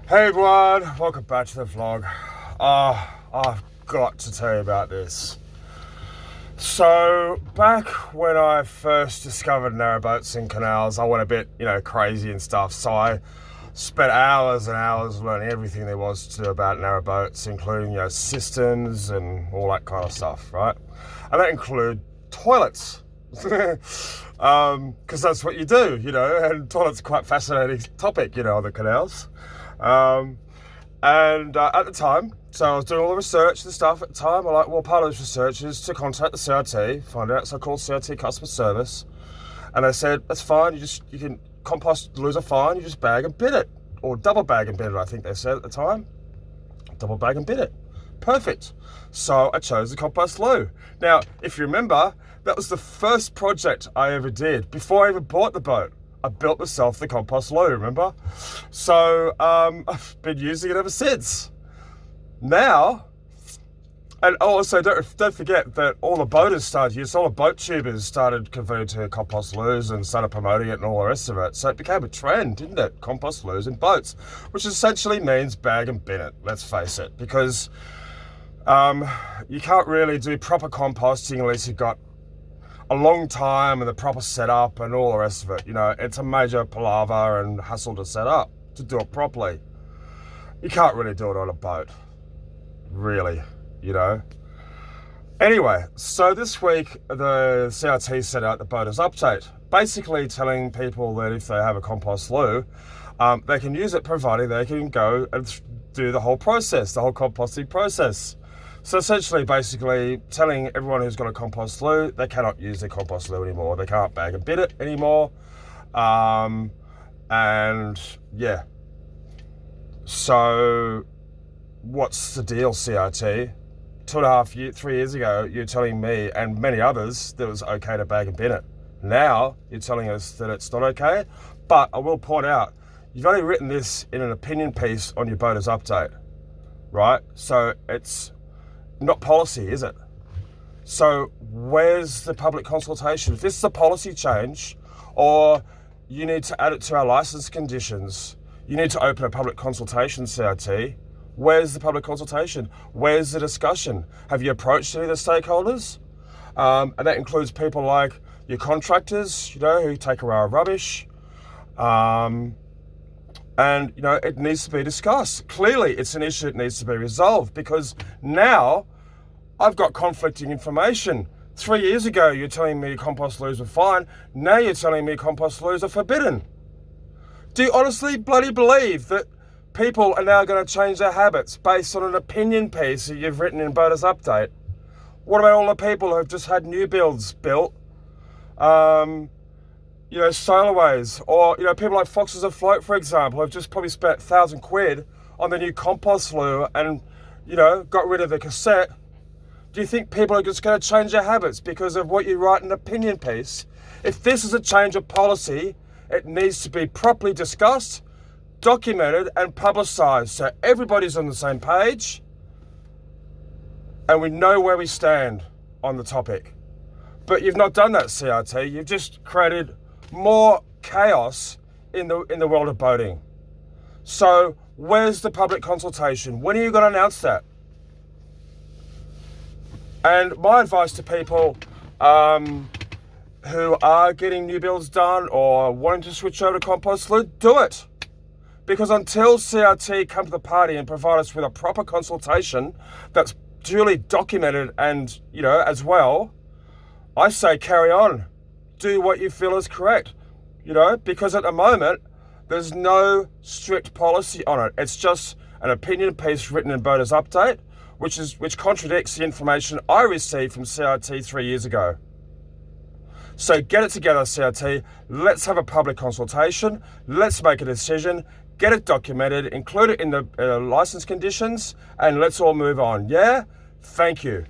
Hey everyone, welcome back to the vlog. I've got to tell you about this. So, back when I first discovered narrowboats and canals, I went a bit, crazy and stuff. So I spent hours and hours learning everything there was to do about narrowboats, including, systems and all that kind of stuff, right? And that include toilets. Because that's what you do, and toilets are quite a fascinating topic, on the canals. At the time, so I was doing all the research and stuff at the time. Part of this research is to contact the CRT, find out so-called CRT customer service. And they said, that's fine, you can compost lose a fine, you just bag and bin it. Or double bag and bin it, I think they said at the time. Double bag and bin it. Perfect. So I chose the compost loo. Now, if you remember, that was the first project I ever did before I even bought the boat. I built myself the compost loo, remember? So I've been using it ever since. Now, and also don't forget that all the boaters started using, all the boat tubers started converting to compost loos and started promoting it and all the rest of it. So it became a trend, didn't it? Compost loos in boats, which essentially means bag and bin it, let's face it. Because you can't really do proper composting unless you've got a long time and the proper setup and all the rest of it. It's a major palaver and hassle to set up, to do it properly. You can't really do it on a boat, really, Anyway, so this week the CRT set out the boaters update, basically telling people that if they have a compost loo, they can use it providing they can go and do the whole process, the whole composting process. So essentially, basically telling everyone who's got a compost loo, they cannot use their compost loo anymore. They can't bag and bin it anymore. So what's the deal, CRT? 3 years ago, you're telling me and many others that it was okay to bag and bin it. Now, you're telling us that it's not okay. But I will point out, you've only written this in an opinion piece on your boaters update, right? So it's not policy, is it? So where's the public consultation? If this is a policy change, or you need to add it to our license conditions, you need to open a public consultation, CRT. Where's the public consultation? Where's the discussion? Have you approached any of the stakeholders? And that includes people like your contractors, who take away our rubbish. And, it needs to be discussed. Clearly, it's an issue that needs to be resolved, because now I've got conflicting information. 3 years ago, you're telling me compost loos were fine. Now you're telling me compost loos are forbidden. Do you honestly bloody believe that people are now going to change their habits based on an opinion piece that you've written in Boaters Update? What about all the people who have just had new builds built? Solarways, or, people like Foxes Afloat, for example, have just probably spent £1,000 on the new compost loo and, got rid of the cassette. Do you think people are just going to change their habits because of what you write in an opinion piece? If this is a change of policy, it needs to be properly discussed, documented and publicised so everybody's on the same page and we know where we stand on the topic. But you've not done that, CRT. You've just created more chaos in the world of boating. So where's the public consultation? When are you going to announce that? And my advice to people who are getting new builds done or wanting to switch over to compost loo, do it. Because until CRT come to the party and provide us with a proper consultation that's duly documented and, as well, I say carry on. Do what you feel is correct, because at the moment, there's no strict policy on it. It's just an opinion piece written in Boaters Update, which contradicts the information I received from CRT 3 years ago. So get it together, CRT. Let's have a public consultation. Let's make a decision. Get it documented, include it in the license conditions, and let's all move on. Yeah? Thank you.